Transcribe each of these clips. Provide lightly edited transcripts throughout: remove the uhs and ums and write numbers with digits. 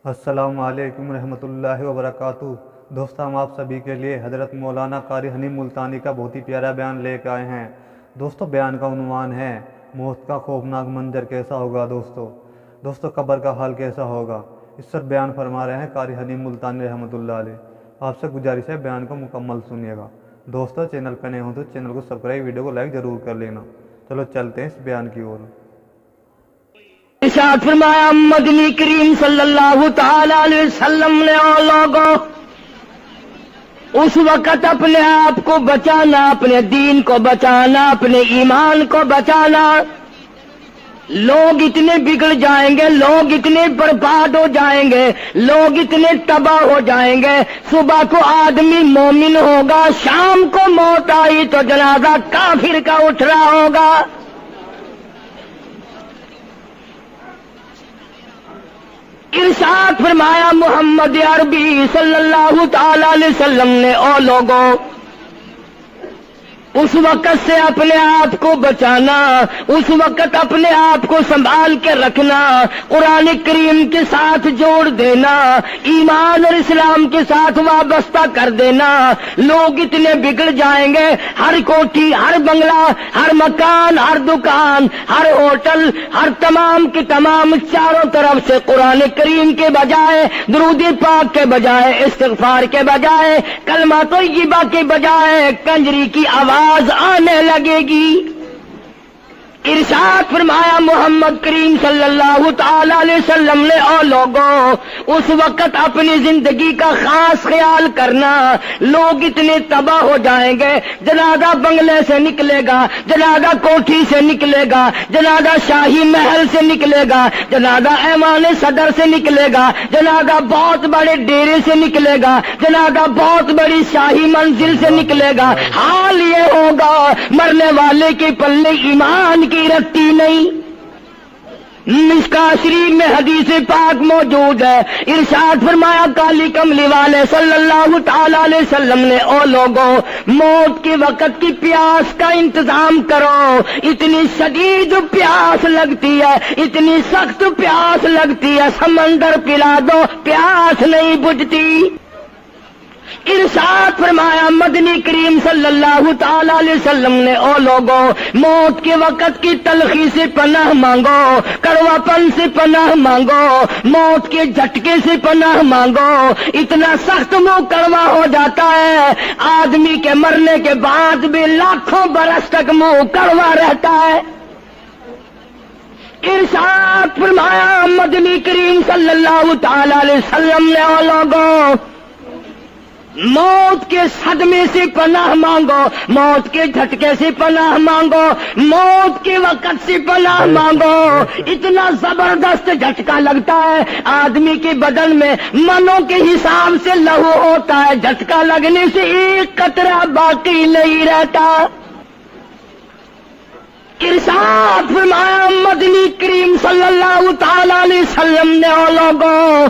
السلام علیکم رحمۃ اللہ وبرکاتہ۔ دوستوں، ہم آپ سبھی کے لیے حضرت مولانا قاری حنیم ملتانی کا بہت ہی پیارا بیان لے کے آئے ہیں۔ دوستوں، بیان کا عنوان ہے موت کا خوفناک منظر کیسا ہوگا۔ دوستوں قبر کا حال کیسا ہوگا، اس پر بیان فرما رہے ہیں قاری حنیم ملتانی رحمۃ اللہ علیہ۔ آپ سے گزارش ہے بیان کو مکمل سنیے گا۔ دوستوں، چینل پہ نئے ہوں تو چینل کو سبسکرائب، ویڈیو کو لائک ضرور کر لینا۔ چلو چلتے ہیں اس بیان کی اور۔ ارشاد فرمایا مدنی کریم صلی اللہ تعالی علیہ وسلم نے لوگوں اس وقت اپنے آپ کو بچانا، اپنے دین کو بچانا، اپنے ایمان کو بچانا۔ لوگ اتنے بگڑ جائیں گے، لوگ اتنے برباد ہو جائیں گے، لوگ اتنے تباہ ہو جائیں گے۔ صبح کو آدمی مومن ہوگا، شام کو موت آئی تو جنازہ کافر کا اٹھ رہا ہوگا۔ ارشاد فرمایا محمد عربی صلی اللہ تعالی علیہ وسلم نے او لوگوں اس وقت سے اپنے آپ کو بچانا، اس وقت اپنے آپ کو سنبھال کے رکھنا، قرآن کریم کے ساتھ جوڑ دینا، ایمان اور اسلام کے ساتھ وابستہ کر دینا۔ لوگ اتنے بگڑ جائیں گے، ہر کوٹھی، ہر بنگلہ، ہر مکان، ہر دکان، ہر ہوٹل، ہر تمام کے تمام چاروں طرف سے قرآن کریم کے بجائے، درود پاک کے بجائے، استغفار کے بجائے، کلمہ طیبہ کے بجائے کنجری کی آواز آنے لگے گی۔ ارشاد فرمایا محمد کریم صلی اللہ تعالی علیہ وسلم نے او لوگوں اس وقت اپنی زندگی کا خاص خیال کرنا۔ لوگ اتنے تباہ ہو جائیں گے، جنازہ بنگلے سے نکلے گا، جنازہ کوٹھی سے نکلے گا، جنازہ شاہی محل سے نکلے گا، جنازہ ایوان صدر سے نکلے گا، جنازہ بہت بڑے ڈیرے سے نکلے گا، جنازہ بہت بڑی شاہی منزل سے نکلے گا۔ حال یہ ہوگا مرنے والے کے پلے ایمان کی رکھتی نہیں۔ مشکاۃ شریف میں حدیث پاک موجود ہے۔ ارشاد فرمایا کالی کملی والے صلی اللہ تعالی علیہ وسلم نے او لوگوں موت کے وقت کی پیاس کا انتظام کرو۔ اتنی شدید پیاس لگتی ہے، اتنی سخت پیاس لگتی ہے، سمندر پلا دو پیاس نہیں بجھتی۔ ارشاد فرمایا مدنی کریم صلی اللہ تعالی علیہ وسلم نے او لوگوں موت کے وقت کی تلخی سے پناہ مانگو، کڑوا پن سے پناہ مانگو، موت کے جھٹکے سے پناہ مانگو۔ اتنا سخت منہ کڑوا ہو جاتا ہے، آدمی کے مرنے کے بعد بھی لاکھوں برس تک منہ کڑوا رہتا ہے۔ ارشاد فرمایا مدنی کریم صلی اللہ تعالی علیہ وسلم نے او لوگوں موت کے صدمے سے پناہ مانگو، موت کے جھٹکے سے پناہ مانگو، موت کے وقت سے پناہ مانگو۔ اتنا زبردست جھٹکا لگتا ہے، آدمی کے بدن میں منوں کے حساب سے لہو ہوتا ہے، جھٹکا لگنے سے ایک قطرہ باقی نہیں رہتا۔ ارشاد فرمایا مدنی کریم صلی اللہ تعالی علیہ وسلم نے او لوگوں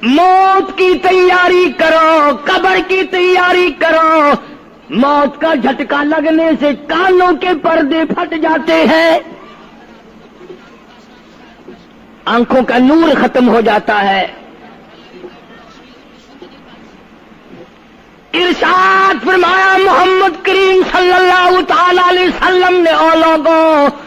موت کی تیاری کرو، قبر کی تیاری کرو۔ موت کا جھٹکا لگنے سے کانوں کے پردے پھٹ جاتے ہیں، آنکھوں کا نور ختم ہو جاتا ہے۔ ارشاد فرمایا محمد کریم صلی اللہ تعالی علیہ وسلم نے او لوگوں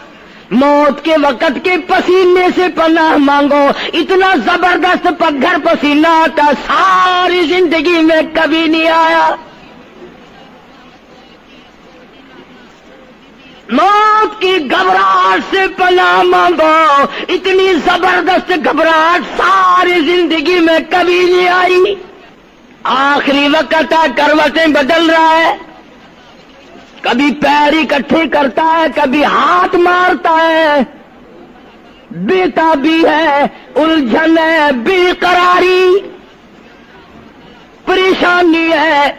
موت کے وقت کے پسینے سے پناہ مانگو۔ اتنا زبردست پگھر پسینہ آتا ساری زندگی میں کبھی نہیں آیا۔ موت کی گھبراہٹ سے پناہ مانگو، اتنی زبردست گھبراہٹ ساری زندگی میں کبھی نہیں آئی۔ آخری وقت ہے، کروٹیں بدل رہا ہے، کبھی پیر اکٹھے کرتا ہے، کبھی ہاتھ مارتا ہے، بےتابی ہے، الجھن ہے، بے قراری، پریشانی ہے،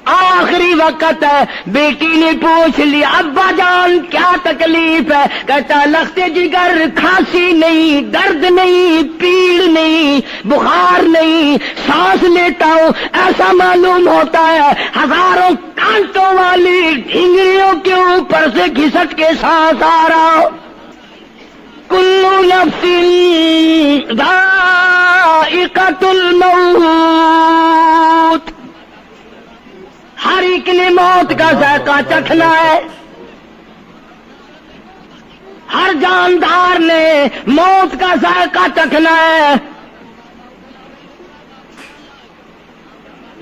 آخری وقت ہے۔ بیٹی نے پوچھ لیا ابا جان کیا تکلیف ہے؟ کہتا لخت جگر، کھانسی نہیں، درد نہیں، پیڑ نہیں، بخار نہیں، سانس لیتا ہوں ایسا معلوم ہوتا ہے ہزاروں کانٹوں والی ڈھنگریوں کے اوپر سے گھسٹ کے سانس آ رہا ہو۔ کل نفس ذائقۃ ذائقۃ الموت، ہر ایک نے موت کا ذائقہ چکھنا ہے، ہر جاندار نے موت کا ذائقہ چکھنا ہے۔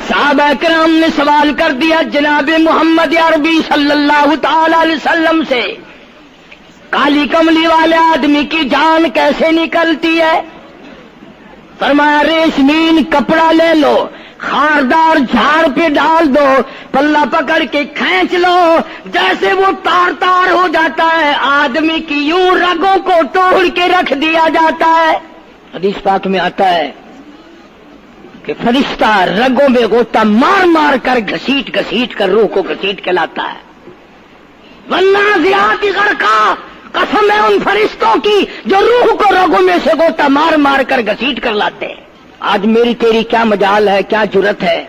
صحابہ کرام نے سوال کر دیا جناب محمد عربی صلی اللہ تعالی علیہ وسلم سے، کالی کملی والے آدمی کی جان کیسے نکلتی ہے؟ فرمایا ریشمین کپڑا لے لو، خاردار جھاڑ پہ ڈال دو، پلہ پکڑ کے کھینچ لو، جیسے وہ تار تار ہو جاتا ہے آدمی کی یوں رگوں کو توڑ کے رکھ دیا جاتا ہے۔ حدیث پاک میں آتا ہے کہ فرشتہ رگوں میں غوطہ مار مار کر گھسیٹ گھسیٹ کر روح کو گھسیٹ کے لاتا ہے۔ والنازعات غرقا، قسم ہے ان فرشتوں کی جو روح کو رگوں میں سے غوطہ مار مار کر گھسیٹ کر لاتے ہیں۔ آج میری تیری کیا مجال ہے، کیا جرت ہے؟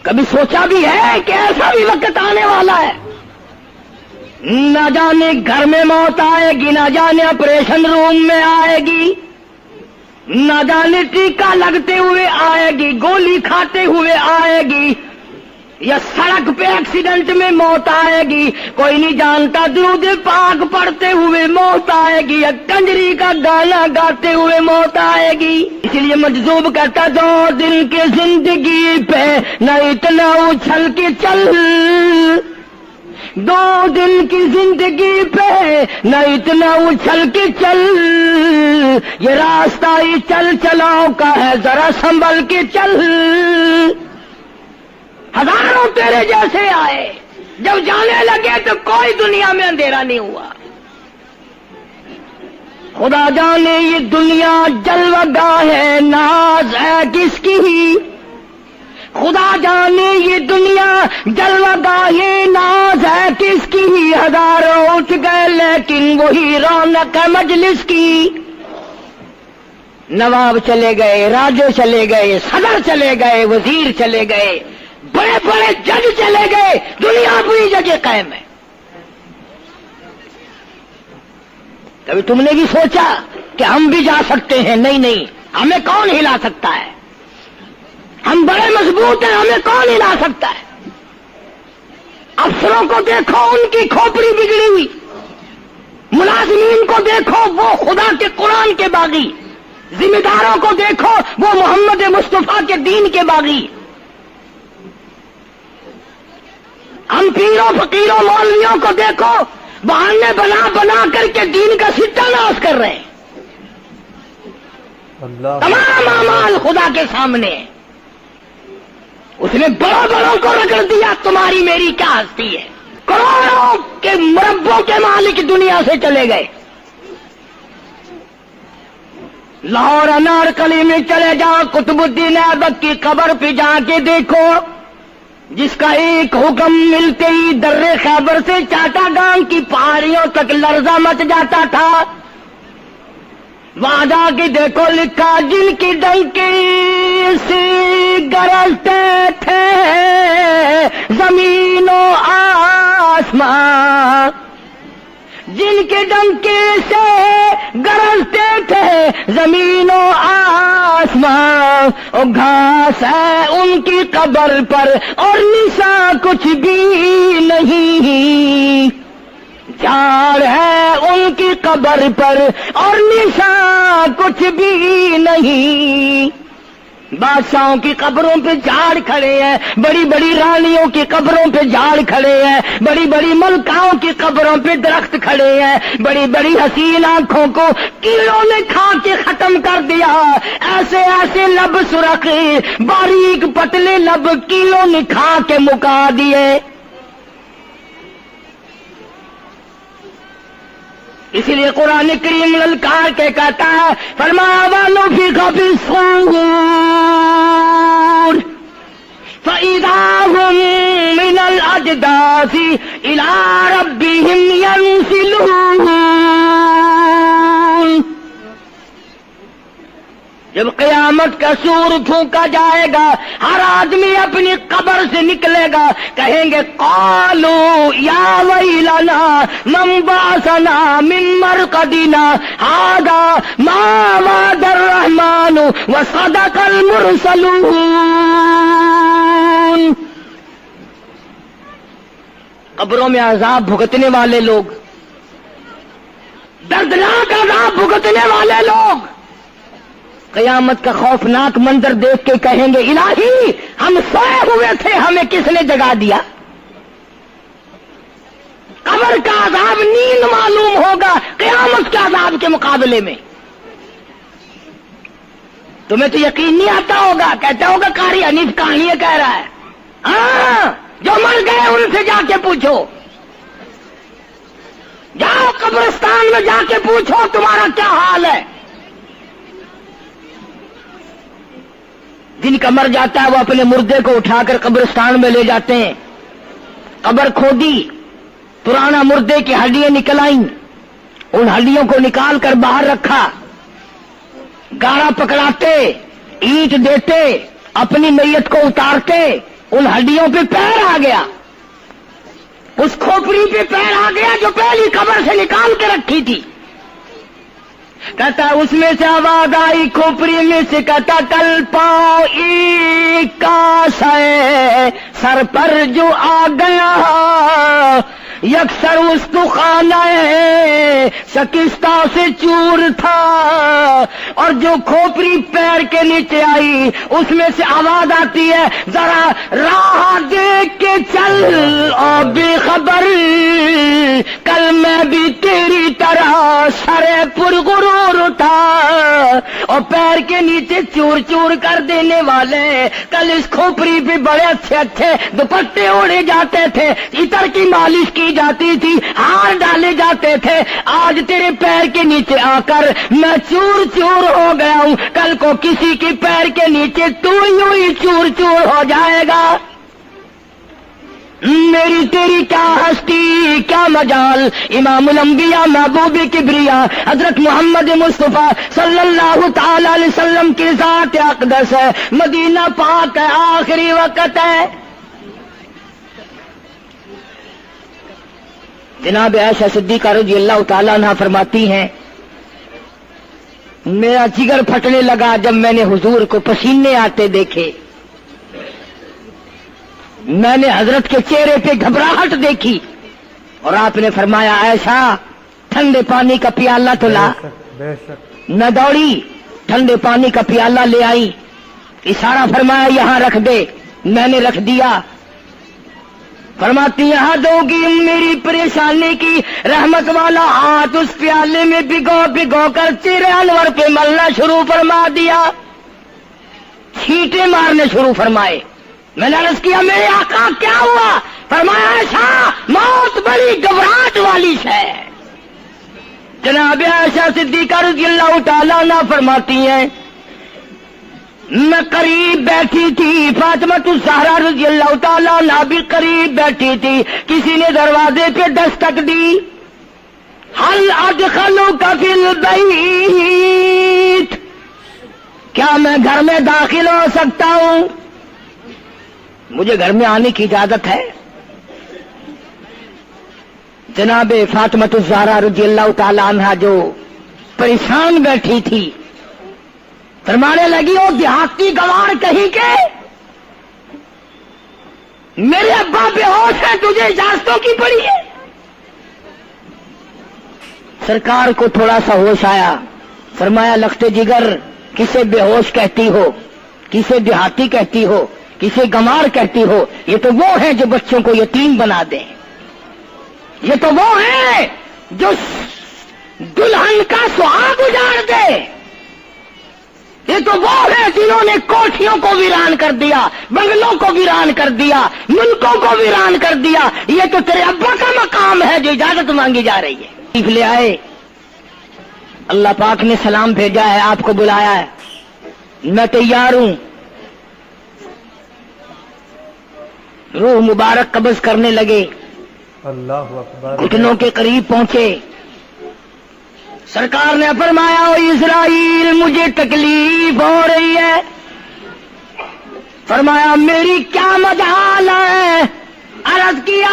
کبھی سوچا بھی ہے کہ ایسا بھی وقت آنے والا ہے، نہ جانے گھر میں موت آئے گی، نہ جانے آپریشن روم میں آئے گی، نہ جانے ٹیکہ لگتے ہوئے آئے گی، گولی کھاتے ہوئے آئے گی، یا سڑک پہ ایکسیڈنٹ میں موت آئے گی، کوئی نہیں جانتا، درود پاک پڑھتے ہوئے موت آئے گی، یا کنجری کا گانا گاتے ہوئے موت آئے گی۔ اس لیے مجذوب کرتا 2 دن کی زندگی پہ نہ اتنا اچھل کے چل، 2 دن کی زندگی پہ نہ اتنا اچھل کے چل، یہ راستہ ہی چل چلاؤ کا ہے، ذرا سنبھل کے چل۔ ہزاروں تیرے جیسے آئے، جب جانے لگے تو کوئی دنیا میں اندھیرا نہیں ہوا۔ خدا جانے یہ دنیا جلوہ گاہ ہے، ناز ہے کس کی؟ خدا جانے یہ دنیا جلوہ گاہ ناز ہے کس کی؟ ہزاروں اٹھ گئے لیکن وہی رونق ہے مجلس کی۔ نواب چلے گئے، راجے چلے گئے، صدر چلے گئے، وزیر چلے گئے، بڑے بڑے جج چلے گئے، دنیا پوری جگہ قائم ہے۔ کبھی تم نے بھی سوچا کہ ہم بھی جا سکتے ہیں؟ نہیں نہیں، ہمیں کون ہلا سکتا ہے؟ ہم بڑے مضبوط ہیں، ہمیں کون ہلا سکتا ہے؟ افسروں کو دیکھو، ان کی کھوپڑی بگڑی ہوئی، ملازمین کو دیکھو وہ خدا کے قرآن کے باغی، ذمہ داروں کو دیکھو وہ محمد مصطفیٰ کے دین کے باغی۔ ہم پیروں فقیروں مولویوں کو دیکھو، بہانے بنا بنا کر کے دین کا ستہ ناش کر رہے ہیں۔ تمام اعمال خدا کے سامنے، اس نے بڑوں بڑوں کو رگڑ دیا، تمہاری میری کیا ہستی ہے؟ کروڑوں کے مربوں کے مالک دنیا سے چلے گئے۔ لاہور انارکلی میں چلے جاؤ، قطب الدین ایبک کی قبر پہ جا کے دیکھو، جس کا ایک حکم ملتے ہی در خیبر سے چاٹا گام کی پہاڑیوں تک لرزہ مچ جاتا تھا۔ وہاں جا کے دیکھو لکھا، جن کی ڈنکی سے گرجتے تھے زمین و آسمان، جن کے ڈنکی سے گرجتے تھے زمین و آسمان، اور گھاس ہے ان کی قبر پر اور نشان کچھ بھی نہیں، جھاڑ ہے ان کی قبر پر اور نشان کچھ بھی نہیں۔ بادشاہوں کی قبروں پہ جھاڑ کھڑے ہیں، بڑی بڑی رانیوں کی قبروں پہ جھاڑ کھڑے ہیں، بڑی بڑی ملکاؤں کی قبروں پہ درخت کھڑے ہیں، بڑی بڑی حسین آنکھوں کو کیڑوں نے کھا کے ختم کر دیا، ایسے ایسے لب سرخ باریک پتلے لب کیڑوں نے کھا کے مکا دیے۔ اسی لیے قرآن کریم للکار کے کہتا ہے، فرمایا وَنُفِخَ فِي الصُّورِ فَإِذَا هُم مِّنَ الْأَجْدَاثِ إِلَىٰ رَبِّهِمْ يَنسِلُونَ۔ جب قیامت کا سور پھونکا جائے گا، ہر آدمی اپنی قبر سے نکلے گا، کہیں گے قالوا یا ویلنا من بعثنا من مرقدنا هذا ما ما وعد الرحمن وصدق المرسلون. قبروں میں عذاب بھگتنے والے لوگ، دردناک عذاب بھگتنے والے لوگ قیامت کا خوفناک منظر دیکھ کے کہیں گے الہی ہم سوئے ہوئے تھے، ہمیں کس نے جگا دیا؟ قبر کا عذاب نیند معلوم ہوگا قیامت کے عذاب کے مقابلے میں. تمہیں تو یقین نہیں آتا ہوگا، کہتا ہوگا قاری حنیف کہانیاں کہہ رہا ہے. ہاں جو مر گئے ان سے جا کے پوچھو، جاؤ قبرستان میں جا کے پوچھو تمہارا کیا حال ہے. جن کا مر جاتا ہے وہ اپنے مردے کو اٹھا کر قبرستان میں لے جاتے ہیں. قبر کھودی، پرانا مردے کی ہڈیاں نکل آئیں، ان ہڈیوں کو نکال کر باہر رکھا، گاڑا پکڑاتے، اینٹ دیتے، اپنی میت کو اتارتے، ان ہڈیوں پہ پیر آ گیا، اس کھوپڑی پہ پیر آ گیا جو پہلی قبر سے نکال کے رکھی تھی. کہتا اس میں سے آواز آئی کھوپڑی میں سے، کہتا کل پاؤں کاش ہے سر پر جو آ گیا، یکسر استخانہ شکستہ سے چور تھا. اور جو کھوپڑی پیر کے نیچے آئی اس میں سے آواز آتی ہے ذرا راہ دیکھ کے چل اور بے خبر، کل میں بھی تیری طرح سر پر غرور تھا. اور پیر کے نیچے چور چور کر دینے والے کل اس کھوپڑی پہ بڑے اچھے اچھے دوپٹے اوڑے جاتے تھے، عطر کی مالش کی جاتی تھی، ہار ڈالے جاتے تھے، آج تیرے پیر کے نیچے آ کر میں چور چور ہو گیا ہوں، کل کو کسی کے پیر کے نیچے تو یوں ہی چور چور ہو جائے گا. میری تیری کیا ہستی کیا مجال. امام الانبیاء محبوب کبریا حضرت محمد مصطفیٰ صلی اللہ تعالی علیہ وسلم کی ذات اقدس ہے، مدینہ پاک ہے، آخری وقت ہے. جناب عائشہ صدیقہ رضی اللہ تعالیٰ عنہ فرماتی ہیں میرا جگر پھٹنے لگا جب میں نے حضور کو پسینے آتے دیکھے. میں نے حضرت کے چہرے پہ گھبراہٹ دیکھی اور آپ نے فرمایا عائشہ ٹھنڈے پانی کا پیالہ تو لا. نہ دوڑی، ٹھنڈے پانی کا پیالہ لے آئی، اشارہ فرمایا یہاں رکھ دے. میں نے رکھ دیا. فرماتی یہاں دو گی میری پریشانی کی رحمت والا ہاتھ اس پیالے میں بھگو بھگو کر چہرے انور پہ ملنا شروع فرما دیا، چھینٹے مارنے شروع فرمائے. میں نے عرض کیا میرے آقا کیا ہوا؟ فرمایا عائشہ موت بڑی گھبراہٹ والی ہے. جناب عائشہ صدیقہ رضی اللہ تعالیٰ عنہ فرماتی ہیں میں قریب بیٹھی تھی، فاطمہ الزہرا رضی اللہ تعالیٰ عنہ بھی قریب بیٹھی تھی. کسی نے دروازے پہ دستک دی، حل ادخلوک فی البیت، کیا میں گھر میں داخل ہو سکتا ہوں؟ مجھے گھر میں آنے کی اجازت ہے؟ جناب فاطمہ الزہرا رضی اللہ تعالی عنہا جو پریشان بیٹھی تھی فرمانے لگی وہ دیہاتی گوار کہیں کے میرے ابا بے ہوش ہے، تجھے اجازتوں کی پڑی ہے. سرکار کو تھوڑا سا ہوش آیا، فرمایا لخت جگر کسے بے ہوش کہتی ہو، کسے دیہاتی کہتی ہو، کسے گمار کہتی ہو؟ یہ تو وہ ہیں جو بچوں کو یتیم بنا دیں، یہ تو وہ ہیں جو دلہن کا سہاگ اجاڑ دے، یہ تو وہ ہیں جنہوں نے کوٹھیوں کو ویران کر دیا، بنگلوں کو ویران کر دیا، ملکوں کو ویران کر دیا. یہ تو تیرے ابا کا مقام ہے جو اجازت مانگی جا رہی ہے. لے آئے، اللہ پاک نے سلام بھیجا ہے، آپ کو بلایا ہے، میں تیار ہوں. روح مبارک قبض کرنے لگے، اللہ اکبر، گھٹنوں کے قریب پہنچے. سرکار نے فرمایا او اسرائیل مجھے تکلیف ہو رہی ہے. فرمایا میری کیا مجال ہے؟ عرض کیا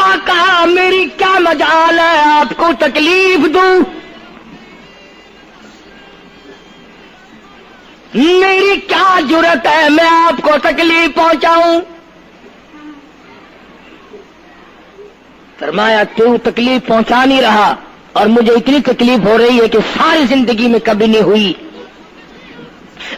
آقا میری کیا مجال ہے آپ کو تکلیف دوں؟ میری کیا جرت ہے میں آپ کو تکلیف پہنچاؤں؟ فرمایا تو تکلیف پہنچا نہیں رہا اور مجھے اتنی تکلیف ہو رہی ہے کہ ساری زندگی میں کبھی نہیں ہوئی.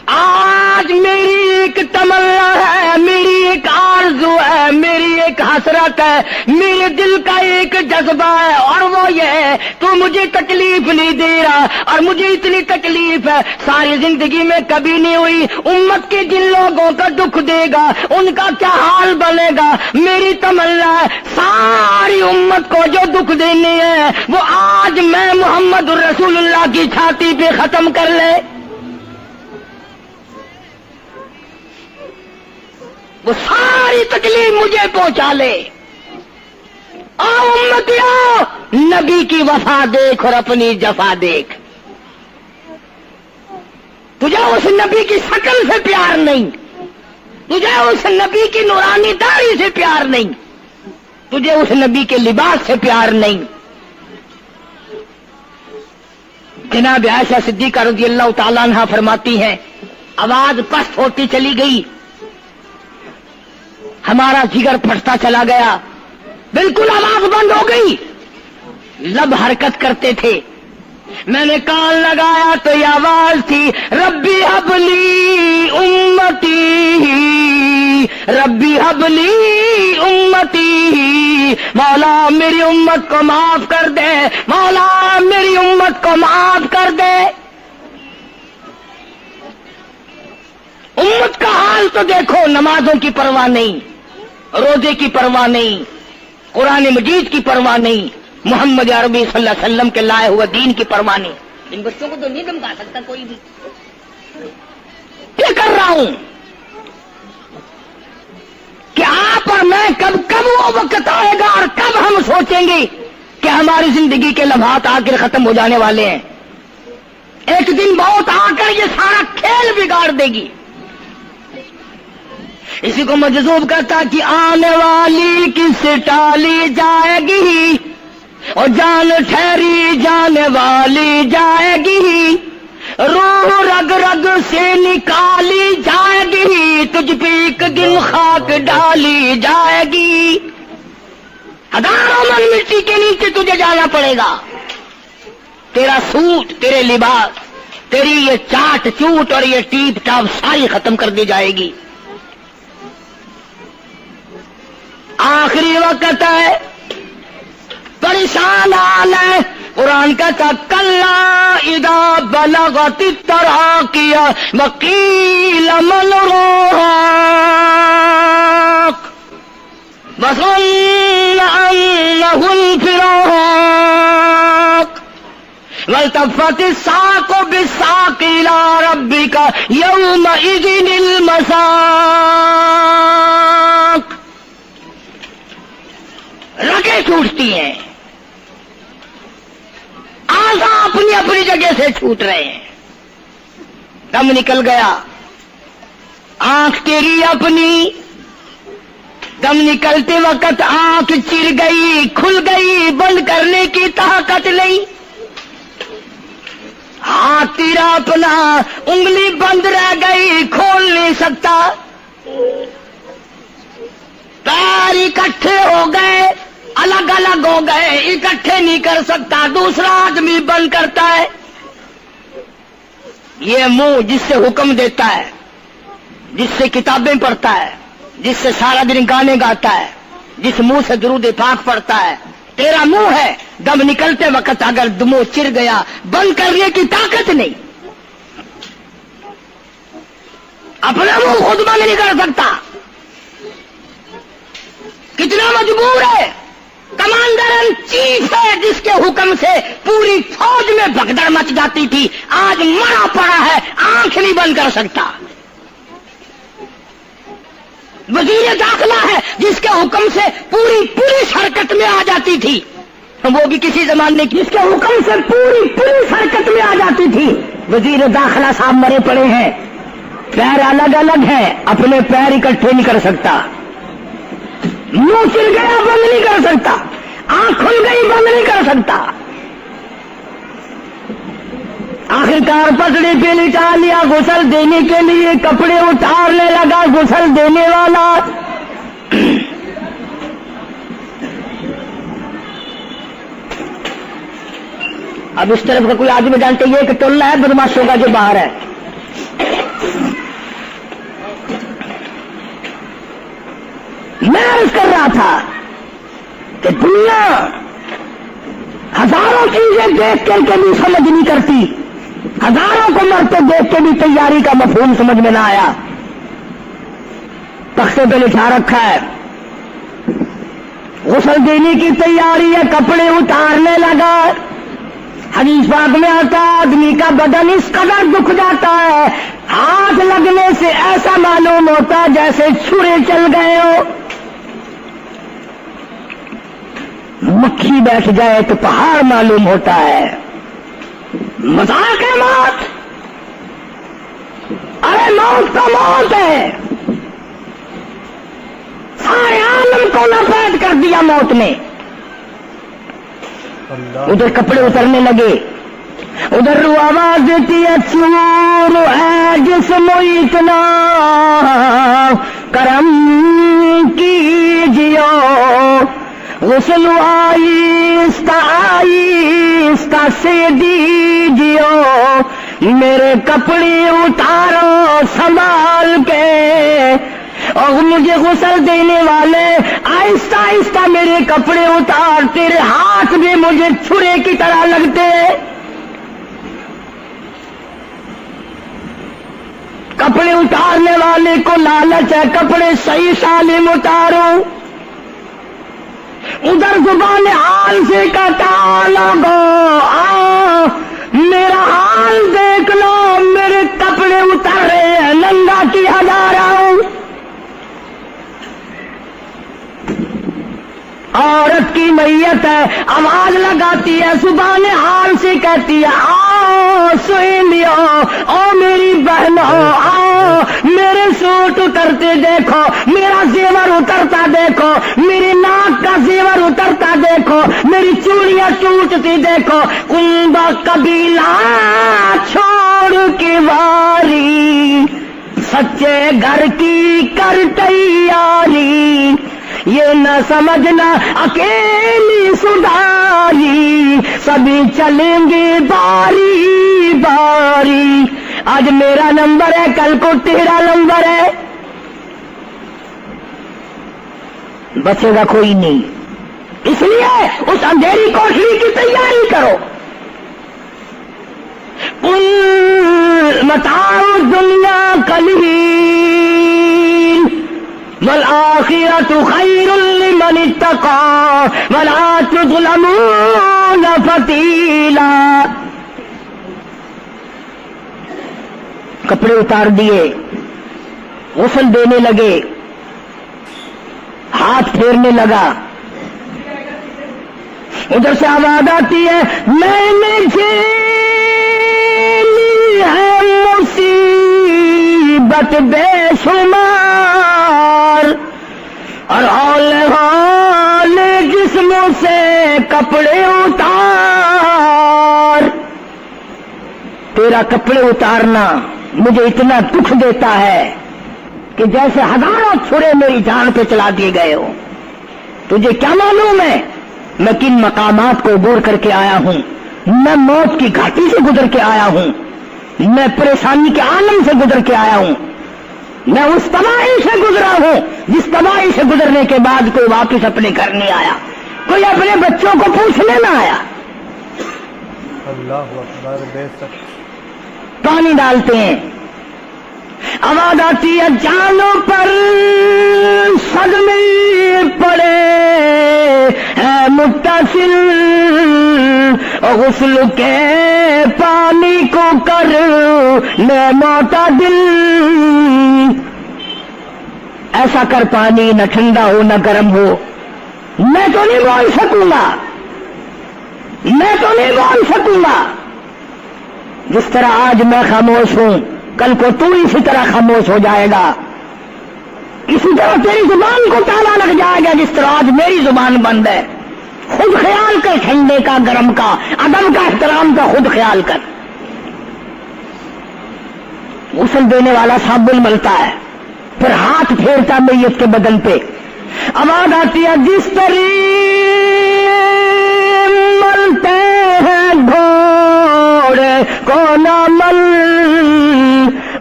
آج میری ایک تمنا ہے، میری ایک آرزو ہے، میری ایک حسرت ہے، میرے دل کا ایک جذبہ ہے، اور وہ یہ ہے تو مجھے تکلیف نہیں دے رہا، اور مجھے اتنی تکلیف ہے ساری زندگی میں کبھی نہیں ہوئی. امت کے جن لوگوں کا دکھ دے گا ان کا کیا حال بنے گا؟ میری تمنا ہے ساری امت کو جو دکھ دینے ہیں وہ آج میں محمد رسول اللہ کی چھاتی پہ ختم کر لے. وہ ساری تکلیف مجھے پہنچا لے. آؤ امتیوں، نبی کی وفا دیکھ اور اپنی جفا دیکھ. تجھے اس نبی کی شکل سے پیار نہیں، تجھے اس نبی کی نورانی داڑھی سے پیار نہیں، تجھے اس نبی کے لباس سے پیار نہیں. جناب عائشہ صدیقہ رضی اللہ تعالیٰ عنہا فرماتی ہیں آواز پست ہوتی چلی گئی، ہمارا جگر پھٹتا چلا گیا، بالکل آواز بند ہو گئی، لب حرکت کرتے تھے. میں نے کان لگایا تو یہ آواز تھی ربی حبلی امتی، ربی حبلی امتی، مولا میری امت کو معاف کر دے، مولا میری امت کو معاف کر دے. امت کا حال تو دیکھو، نمازوں کی پرواہ نہیں، روزے کی پرواہ نہیں، قرآن مجید کی پرواہ نہیں، محمد عربی صلی اللہ علیہ وسلم کے لائے ہوئے دین کی پرواہ نہیں. ان بچوں کو تو نہیں دمکا سکتا کوئی بھی. کیا کر رہا ہوں کہ آپ اور میں کب وہ وقت آئے گا اور کب ہم سوچیں گے کہ ہماری زندگی کے لمحات آ کر ختم ہو جانے والے ہیں. ایک دن بہت آ کر یہ سارا کھیل بگاڑ دے گی. اسی کو مجذوب کرتا کہ آنے والی کس ٹالی جائے گی، اور جان ٹھہری جانے والی جائے گی، روح رگ رگ سے نکالی جائے گی، تجھ پہ ایک دن خاک ڈالی جائے گی. ہزاروں من مٹی کے نیچے تجھے جانا پڑے گا. تیرا سوٹ، تیرے لباس، تیری یہ چاٹ چوٹ اور یہ ٹیپ ٹاپ ساری ختم کر دی جائے گی. آخری وقت ہے، پریشان حال ہے. قرآن کہتا کلا اذا بلغت التراقی وقیل من راق وظن انه الفراق والتفت الساق بالساق الى ربك يومئذ المساق. رگیں چھوٹتی ہیں، اعضاء اپنی اپنی جگہ سے چھوٹ رہے ہیں. دم نکل گیا، آنکھ تیری اپنی، دم نکلتے وقت آنکھ چر گئی، کھل گئی، بند کرنے کی طاقت نہیں. ہاتھ تیرا اپنا، انگلی بند رہ گئی، کھول نہیں سکتا. پیر اکٹھے ہو گئے، الگ الگ ہو گئے، اکٹھے نہیں کر سکتا، دوسرا آدمی بند کرتا ہے. یہ منہ جس سے حکم دیتا ہے، جس سے کتابیں پڑھتا ہے، جس سے سارا دن گانے گاتا ہے، جس منہ سے درود پاک پڑھتا ہے، تیرا منہ ہے. دم نکلتے وقت اگر منہ چر گیا، بند کرنے کی طاقت نہیں. اپنا منہ خود بند نہیں کر سکتا. کتنا مجبور ہے. کمانڈر ان چیف ہے جس کے حکم سے پوری فوج میں بھگدڑ مچ جاتی تھی، آج مرا پڑا ہے، آنکھ نہیں بند کر سکتا. وزیر داخلہ ہے جس کے حکم سے پوری پولیس حرکت میں آ جاتی تھی، وہ بھی کسی زمانے کی، جس کے حکم سے پوری پولیس حرکت میں آ جاتی تھی. وزیر داخلہ صاحب مرے پڑے ہیں، پیر الگ الگ ہیں، اپنے پیر اکٹھے نہیں کر سکتا. منہ چل گیا، بند نہیں کر سکتا. آنکھ کھل گئی، بند نہیں کر سکتا. آخرکار پسڑی پہ لٹا لیا، غسل دینے کے لیے کپڑے اتارنے لگا غسل دینے والا۔ اب اس طرف کا کوئی آدمی جانتے یہ کہ ٹولہ ہے بدماشوں کا جو باہر ہے۔ میں عرض کر رہا تھا کہ دنیا ہزاروں چیزیں دیکھ کر کے بھی سمجھ نہیں کرتی، ہزاروں کو مرتے دیکھ کے بھی تیاری کا مفہوم سمجھ میں نہ آیا۔ تختے پہ لکھا رکھا ہے غسل دینے کی تیاری ہے، کپڑے اتارنے لگا۔ حدیث پاک میں آتا ہے آدمی کا بدن اس قدر دکھ جاتا ہے، ہاتھ لگنے سے ایسا معلوم ہوتا ہے جیسے چھرے چل گئے ہو، مکھی بیٹھ جائے تو پہاڑ معلوم ہوتا ہے۔ مذاق ہے موت، ارے موت تو موت ہے، سارے عالم کو لپیٹ کر دیا موت نے۔ ادھر کپڑے اترنے لگے، ادھر رو آواز دیتی ہے چور ہے جسم اتنا کرم کیجیو، غسل آہستہ آہستہ سے دیجیو، میرے کپڑے اتارو سنبھال کے، اور مجھے غسل دینے والے آہستہ آہستہ میرے کپڑے اتار، تیرے ہاتھ بھی مجھے چھرے کی طرح لگتے۔ کپڑے اتارنے والے کو لالچ ہے کپڑے صحیح سالم اتارو، ادھر زبان حال سے کہتا لوگو آؤ میرا حال دیکھ لو، میرے کپڑے اتارے ہیں، ننگا کیا جا رہا ہوں۔ عورت کی میت ہے، آواز لگاتی ہے، زبان حال سے کہتی ہے آؤ سہیلیو، او میری بہنوں آؤ، میرے سوٹ اترتے دیکھو، میرا زیور اترتا دیکھو، میری ناک کا زیور اترتا دیکھو، میری چوڑیاں ٹوٹتی دیکھو، کنبا قبیلہ چھوڑ کے واری، سچے گھر کی کر تیاری، یہ نہ سمجھنا اکیلی سدھاری، سبھی چلیں گے باری باری، آج میرا نمبر ہے کل کو تیرا نمبر ہے، بچے گا کوئی نہیں، اس لیے اس اندھیری کوٹری کی تیاری کرو۔ متاع الدنیا قلیل والآخرۃ خیر لمن اتقى ولا تظلمون فتیلا۔ کپڑے اتار دیے، غسل دینے لگے، ہاتھ پھیرنے لگا، ادھر سے آواز آتی ہے میں نے جھیلی ہے مصیبت بے شمار، اور ہول جسم سے کپڑے اتار، تیرا کپڑے اتارنا مجھے اتنا دکھ دیتا ہے کہ جیسے ہزاروں چھرے میری جان پہ چلا دیے گئے ہو۔ تجھے کیا معلوم ہے میں کن مقامات کو عبور کر کے آیا ہوں، میں موت کی گھاٹی سے گزر کے آیا ہوں، میں پریشانی کے عالم سے گزر کے آیا ہوں، میں اس تباہی سے گزرا ہوں جس تباہی سے گزرنے کے بعد کوئی واپس اپنے گھر نہیں آیا، کوئی اپنے بچوں کو پوچھنے نہ آیا۔ اللہ اکبر، بے شک پانی ڈالتے ہیں، آواز آتی ہے جانوں پر صدمے پڑے ہے متصل، غسل کے پانی کو کر لے معتدل، ایسا کر پانی نہ ٹھنڈا ہو نہ گرم ہو، میں تو نہیں بول سکوں گا، میں تو نہیں بول سکوں گا، جس طرح آج میں خاموش ہوں کل کو تو اسی طرح خاموش ہو جائے گا، اسی طرح تیری زبان کو تالا لگ جائے گا جس طرح آج میری زبان بند ہے۔ خود خیال کر، ٹھنڈے کا گرم کا ادب کا احترام کا خود خیال کر۔ غسل دینے والا صابن ملتا ہے، پھر ہاتھ پھیرتا میت کے بدن پہ، آواز آتی ہے جس طریق ملتے ہیں گھوڑے کو نہ مل،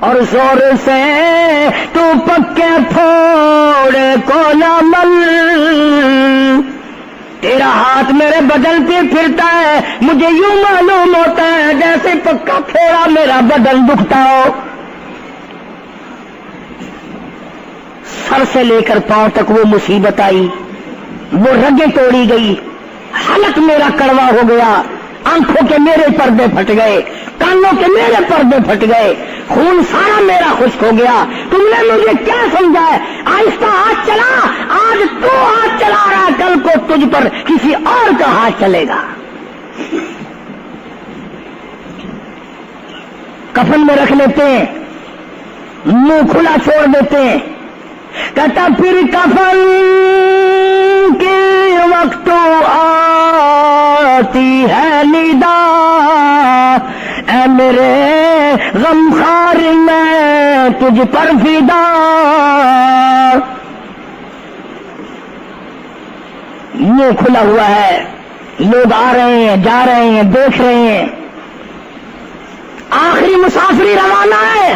اور زور سے تو پکے پھوڑے کو نہ مل، تیرا ہاتھ میرے بدن پہ پھرتا ہے، مجھے یوں معلوم ہوتا ہے جیسے پکا پھوڑا میرا بدن دکھتا ہو، سر سے لے کر پاؤں تک وہ مصیبت آئی، وہ رگیں توڑی گئی، حلق میرا کڑوا ہو گیا، آنکھوں کے میرے پردے پھٹ گئے، کانوں کے میرے پردے پھٹ گئے، خون سارا میرا خشک ہو گیا، تم نے مجھے کیا سمجھا ہے؟ آہستہ ہاتھ چلا، آج تو ہاتھ چلا رہا، کل کو تجھ پر کسی اور کا ہاتھ چلے گا۔ کفن میں رکھ لیتے ہیں، منہ کھلا چھوڑ دیتے ہیں، کہتا پھر کفن کے وقت آتی ہے ندا، اے میرے غمخوار میں تجھ پر فدا، منہ کھلا ہوا ہے، لوگ آ رہے ہیں جا رہے ہیں دیکھ رہے ہیں، آخری مسافری روانہ ہے،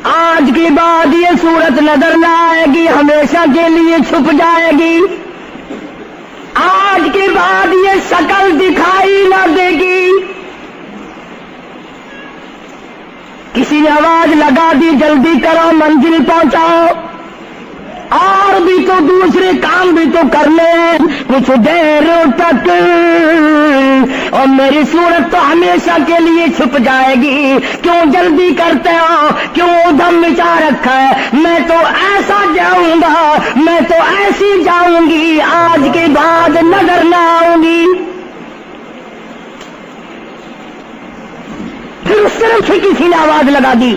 آج کے بعد یہ صورت نظر نہ آئے گی، ہمیشہ کے لیے چھپ جائے گی، آج کے بعد یہ شکل دکھائی نہ دے گی۔ کسی نے آواز لگا دی جلدی کرو منزل پہنچاؤ، اور بھی تو دوسرے کام بھی تو کرنے ہیں کچھ دیر تک، اور میری صورت تو ہمیشہ کے لیے چھپ جائے گی، کیوں جلدی کرتے ہو، کیوں ادھم مچا رکھا ہے، میں تو ایسا جاؤں گا، میں تو ایسی جاؤں گی، آج کے بعد نظر نہ آؤں گی۔ پھر اس طرف سے کسی نے آواز لگا دی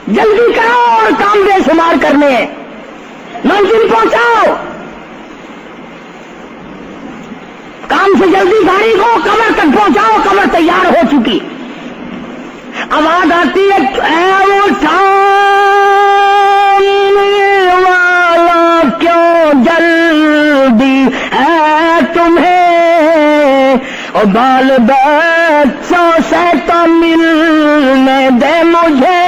جلدی کرو اور کام بے شمار کرنے ہیں، منزل پہنچاؤ، کام سے جلدی گاڑی کو کمر تک پہنچاؤ، کمر تیار ہو چکی۔ آواز آتی ہے اے وہ سامنے والا کیوں جلدی ہے تمہیں، اور بال بچوں سے تو ملنے دے مجھے،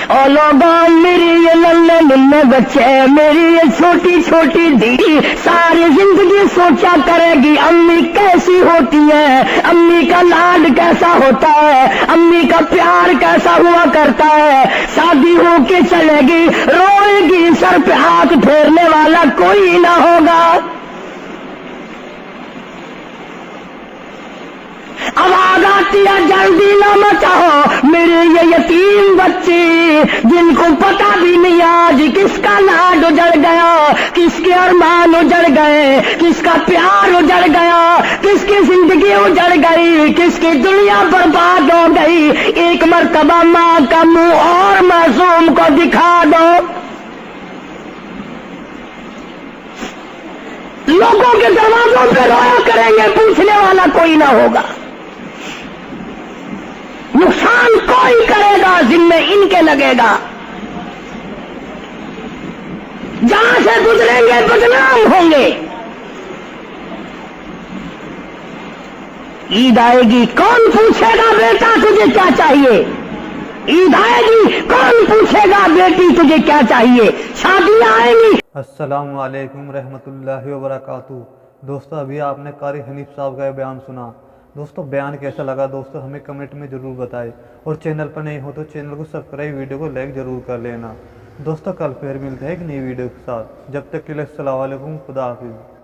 اور لوگوں میری یہ ننھے ننھے بچے، میری یہ چھوٹی چھوٹی دھی ساری زندگی سوچا کرے گی امی کیسی ہوتی ہے، امی کا لاڈ کیسا ہوتا ہے، امی کا پیار کیسا ہوا کرتا ہے، شادی ہو کے چلے گی روئے گی، سر پہ ہاتھ پھیرنے والا کوئی نہ ہوگا۔ آواز آتی ہے جلدی نہ مچاؤ، میرے یہ یتیم بچے جن کو پتا بھی نہیں آج کس کا لاڈ اجڑ گیا، کس کے ارمان اجڑ گئے، کس کا پیار اجڑ گیا، کس کی زندگی اجڑ گئی، کس کی دنیا برباد ہو گئی، ایک مرتبہ ماں کا منہ اور معصوم کو دکھا دو۔ لوگوں کے دروازوں پہ رویا کریں گے، پوچھنے والا کوئی نہ ہوگا، نقصان کوئی کرے گا ذمہ ان کے لگے گا، جہاں سے گزریں گے بدنام ہوں گے۔ عید آئے گی کون پوچھے گا بیٹا تجھے کیا چاہیے، عید آئے گی کون پوچھے گا بیٹی تجھے کیا چاہیے، شادیاں آئیں گی۔ السلام علیکم رحمۃ اللہ وبرکاتہ۔ دوستو ابھی آپ نے قاری حنیف صاحب کا بیان سنا، دوستو بیان کیسا لگا دوستو ہمیں کمنٹ میں ضرور بتائیں، اور چینل پر نہیں ہو تو چینل کو سبسکرائب، ویڈیو کو لائک ضرور کر لینا۔ دوستو کل پھر ملتے ہیں ایک نئی ویڈیو کے ساتھ، جب تک کے لیے السلام علیکم، خدا حافظ۔